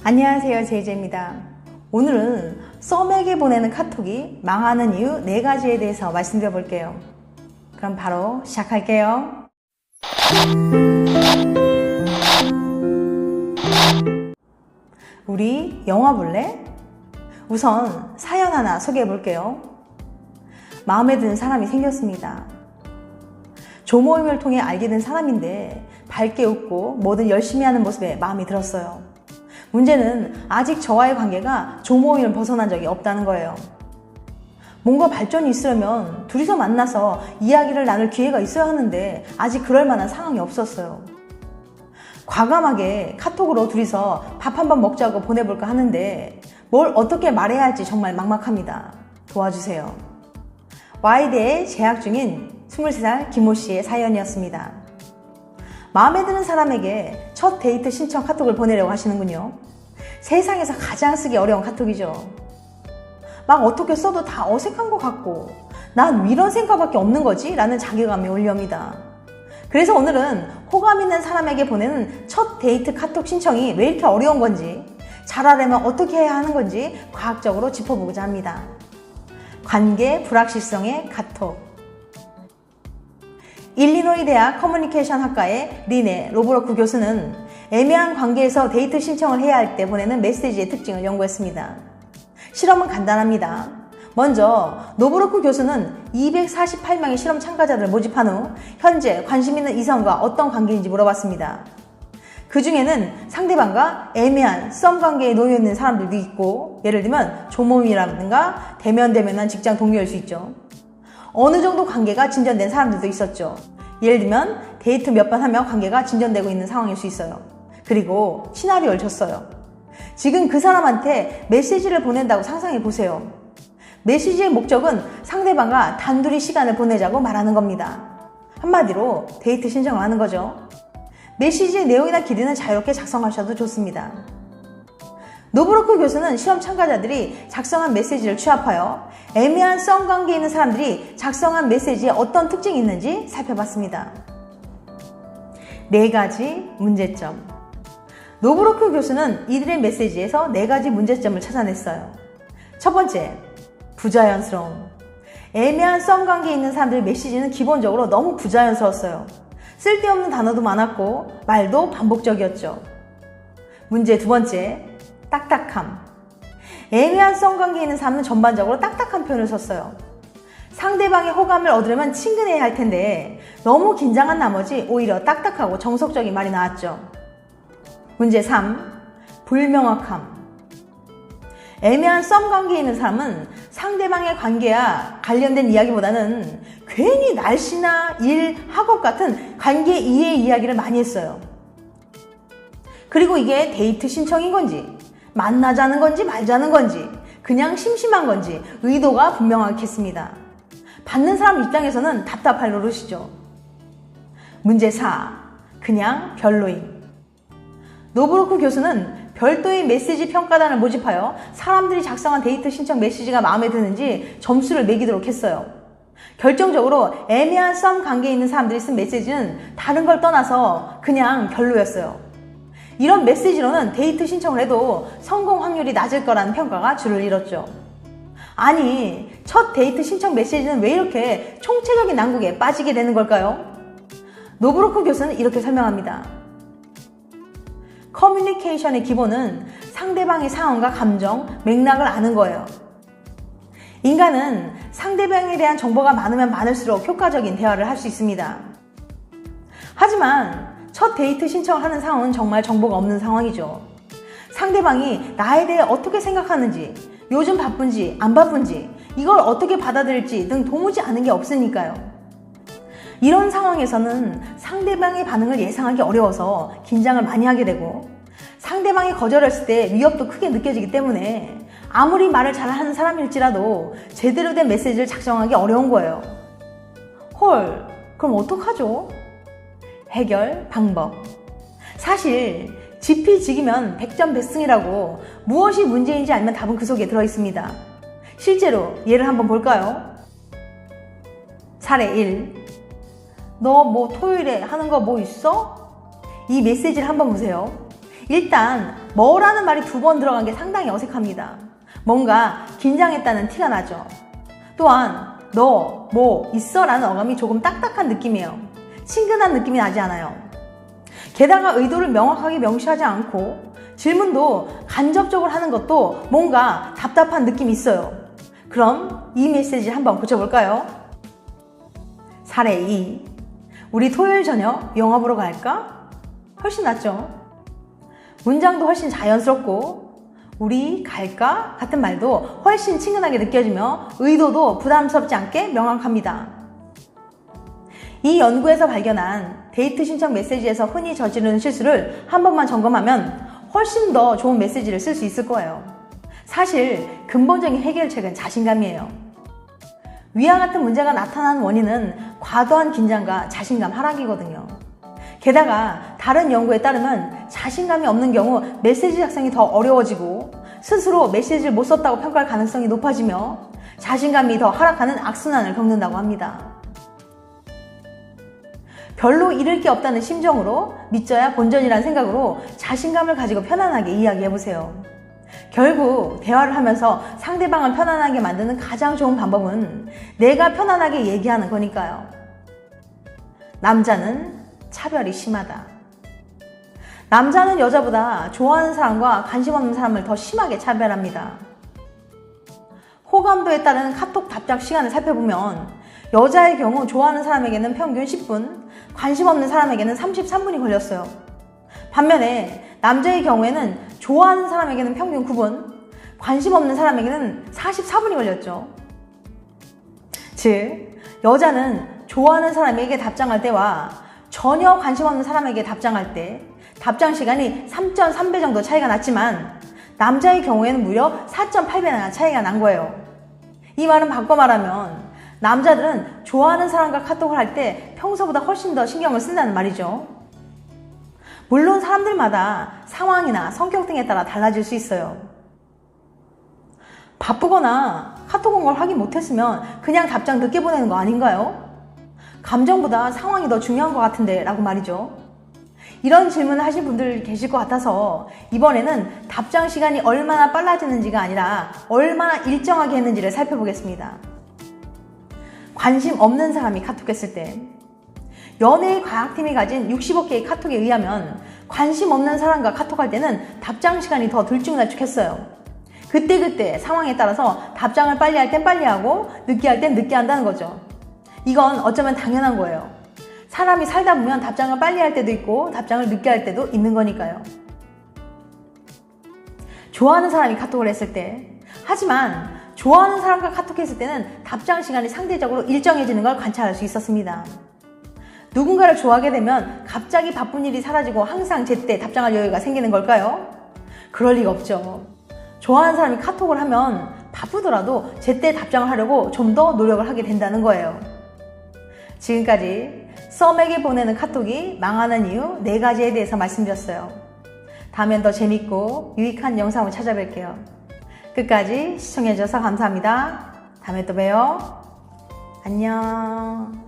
안녕하세요, 제이제입니다. 오늘은 썸에게 보내는 카톡이 망하는 이유 4가지에 대해서 말씀드려 볼게요. 그럼 바로 시작할게요. 우리 영화 볼래? 우선 사연 하나 소개해 볼게요. 마음에 드는 사람이 생겼습니다. 조모임을 통해 알게 된 사람인데 밝게 웃고 뭐든 열심히 하는 모습에 마음이 들었어요. 문제는 아직 저와의 관계가 조모임을 벗어난 적이 없다는 거예요. 뭔가 발전이 있으려면 둘이서 만나서 이야기를 나눌 기회가 있어야 하는데 아직 그럴 만한 상황이 없었어요. 과감하게 카톡으로 둘이서 밥 한번 먹자고 보내볼까 하는데 뭘 어떻게 말해야 할지 정말 막막합니다. 도와주세요. Y대에 재학 중인 23살 김모씨의 사연이었습니다. 마음에 드는 사람에게 첫 데이트 신청 카톡을 보내려고 하시는군요. 세상에서 가장 쓰기 어려운 카톡이죠. 막 어떻게 써도 다 어색한 것 같고 난 이런 생각밖에 없는 거지? 라는 자괴감이 올려옵니다. 그래서 오늘은 호감 있는 사람에게 보내는 첫 데이트 카톡 신청이 왜 이렇게 어려운 건지, 잘하려면 어떻게 해야 하는 건지 과학적으로 짚어보고자 합니다. 관계 불확실성의 카톡. 일리노이 대학 커뮤니케이션 학과의 리네 로브로크 교수는 애매한 관계에서 데이트 신청을 해야 할 때 보내는 메시지의 특징을 연구했습니다. 실험은 간단합니다. 먼저 노브로크 교수는 248명의 실험 참가자들을 모집한 후 현재 관심 있는 이성과 어떤 관계인지 물어봤습니다. 그 중에는 상대방과 애매한 썸 관계에 놓여 있는 사람들도 있고, 예를 들면 조모임이라든가 대면대면한 직장 동료일 수 있죠. 어느 정도 관계가 진전된 사람들도 있었죠. 예를 들면 데이트 몇 번 하며 관계가 진전되고 있는 상황일 수 있어요. 그리고 시나리오를 줬어요. 지금 그 사람한테 메시지를 보낸다고 상상해 보세요. 메시지의 목적은 상대방과 단둘이 시간을 보내자고 말하는 겁니다. 한마디로 데이트 신청을 하는 거죠. 메시지의 내용이나 길이는 자유롭게 작성하셔도 좋습니다. 노브로크 교수는 실험 참가자들이 작성한 메시지를 취합하여 애매한 썸 관계에 있는 사람들이 작성한 메시지에 어떤 특징이 있는지 살펴봤습니다. 4가지 문제점. 노브로크 교수는 이들의 메시지에서 4가지 문제점을 찾아냈어요. 첫 번째, 부자연스러움. 애매한 썸 관계에 있는 사람들의 메시지는 기본적으로 너무 부자연스러웠어요. 쓸데없는 단어도 많았고 말도 반복적이었죠. 문제 2번째, 딱딱함. 애매한 썸 관계에 있는 사람은 전반적으로 딱딱한 표현을 썼어요. 상대방의 호감을 얻으려면 친근해야 할 텐데 너무 긴장한 나머지 오히려 딱딱하고 정석적인 말이 나왔죠. 문제 3. 불명확함. 애매한 썸 관계에 있는 사람은 상대방의 관계와 관련된 이야기보다는 괜히 날씨나 일, 학업 같은 관계 이외의 이야기를 많이 했어요. 그리고 이게 데이트 신청인 건지, 만나자는 건지 말자는 건지, 그냥 심심한 건지 의도가 분명하겠습니다. 받는 사람 입장에서는 답답할 노릇이죠. 문제 4. 그냥 별로임. 노브로크 교수는 별도의 메시지 평가단을 모집하여 사람들이 작성한 데이트 신청 메시지가 마음에 드는지 점수를 매기도록 했어요. 결정적으로 애매한 썸 관계에 있는 사람들이 쓴 메시지는 다른 걸 떠나서 그냥 별로였어요. 이런 메시지로는 데이트 신청을 해도 성공 확률이 낮을 거라는 평가가 줄을 이뤘죠. 아니, 첫 데이트 신청 메시지는 왜 이렇게 총체적인 난국에 빠지게 되는 걸까요? 노브로크 교수는 이렇게 설명합니다. 커뮤니케이션의 기본은 상대방의 상황과 감정, 맥락을 아는 거예요. 인간은 상대방에 대한 정보가 많으면 많을수록 효과적인 대화를 할 수 있습니다. 하지만 첫 데이트 신청을 하는 상황은 정말 정보가 없는 상황이죠. 상대방이 나에 대해 어떻게 생각하는지, 요즘 바쁜지 안 바쁜지, 이걸 어떻게 받아들일지 등 도무지 아는 게 없으니까요. 이런 상황에서는 상대방의 반응을 예상하기 어려워서 긴장을 많이 하게 되고, 상대방이 거절했을 때 위협도 크게 느껴지기 때문에 아무리 말을 잘하는 사람일지라도 제대로 된 메시지를 작성하기 어려운 거예요. 헐, 그럼 어떡하죠? 해결 방법. 사실 지피지기면 100점 백승이라고 무엇이 문제인지 알면 답은 그 속에 들어있습니다. 실제로 예를 한번 볼까요? 사례 1. 너 뭐 토요일에 하는 거 뭐 있어? 이 메시지를 한번 보세요. 일단 뭐라는 말이 2번 들어간 게 상당히 어색합니다. 뭔가 긴장했다는 티가 나죠. 또한 너 뭐 있어? 라는 어감이 조금 딱딱한 느낌이에요. 친근한 느낌이 나지 않아요. 게다가 의도를 명확하게 명시하지 않고 질문도 간접적으로 하는 것도 뭔가 답답한 느낌이 있어요. 그럼 이 메시지 한번 고쳐볼까요? 사례 2. 우리 토요일 저녁 영화 보러 갈까? 훨씬 낫죠? 문장도 훨씬 자연스럽고 우리 갈까? 같은 말도 훨씬 친근하게 느껴지며 의도도 부담스럽지 않게 명확합니다. 이 연구에서 발견한 데이트 신청 메시지에서 흔히 저지르는 실수를 한 번만 점검하면 훨씬 더 좋은 메시지를 쓸 수 있을 거예요. 사실 근본적인 해결책은 자신감이에요. 위와 같은 문제가 나타나는 원인은 과도한 긴장과 자신감 하락이거든요. 게다가 다른 연구에 따르면 자신감이 없는 경우 메시지 작성이 더 어려워지고 스스로 메시지를 못 썼다고 평가할 가능성이 높아지며 자신감이 더 하락하는 악순환을 겪는다고 합니다. 별로 잃을 게 없다는 심정으로 믿져야 본전이라는 생각으로 자신감을 가지고 편안하게 이야기해보세요. 결국 대화를 하면서 상대방을 편안하게 만드는 가장 좋은 방법은 내가 편안하게 얘기하는 거니까요. 남자는 차별이 심하다. 남자는 여자보다 좋아하는 사람과 관심 없는 사람을 더 심하게 차별합니다. 호감도에 따른 카톡 답장 시간을 살펴보면 여자의 경우 좋아하는 사람에게는 평균 10분, 관심 없는 사람에게는 33분이 걸렸어요. 반면에 남자의 경우에는 좋아하는 사람에게는 평균 9분, 관심 없는 사람에게는 44분이 걸렸죠. 즉, 여자는 좋아하는 사람에게 답장할 때와 전혀 관심 없는 사람에게 답장할 때 답장 시간이 3.3배 정도 차이가 났지만 남자의 경우에는 무려 4.8배나 차이가 난 거예요. 이 말은 바꿔 말하면 남자들은 좋아하는 사람과 카톡을 할 때 평소보다 훨씬 더 신경을 쓴다는 말이죠. 물론 사람들마다 상황이나 성격 등에 따라 달라질 수 있어요. 바쁘거나 카톡 온 걸 확인 못했으면 그냥 답장 늦게 보내는 거 아닌가요? 감정보다 상황이 더 중요한 것 같은데 라고 말이죠. 이런 질문을 하신 분들 계실 것 같아서 이번에는 답장 시간이 얼마나 빨라지는지가 아니라 얼마나 일정하게 했는지를 살펴보겠습니다. 관심 없는 사람이 카톡했을 때 연예일 과학팀이 가진 60억 개의 카톡에 의하면 관심 없는 사람과 카톡할 때는 답장 시간이 더 들쭉날쭉했어요. 그때그때 상황에 따라서 답장을 빨리 할 땐 빨리 하고 늦게 할 땐 늦게 한다는 거죠. 이건 어쩌면 당연한 거예요. 사람이 살다 보면 답장을 빨리 할 때도 있고 답장을 늦게 할 때도 있는 거니까요. 좋아하는 사람이 카톡을 했을 때, 하지만 좋아하는 사람과 카톡했을 때는 답장 시간이 상대적으로 일정해지는 걸 관찰할 수 있었습니다. 누군가를 좋아하게 되면 갑자기 바쁜 일이 사라지고 항상 제때 답장할 여유가 생기는 걸까요? 그럴 리가 없죠. 좋아하는 사람이 카톡을 하면 바쁘더라도 제때 답장을 하려고 좀 더 노력을 하게 된다는 거예요. 지금까지 썸에게 보내는 카톡이 망하는 이유 4가지에 대해서 말씀드렸어요. 다음엔 더 재밌고 유익한 영상을 찾아뵐게요. 끝까지 시청해주셔서 감사합니다. 다음에 또 봬요. 안녕.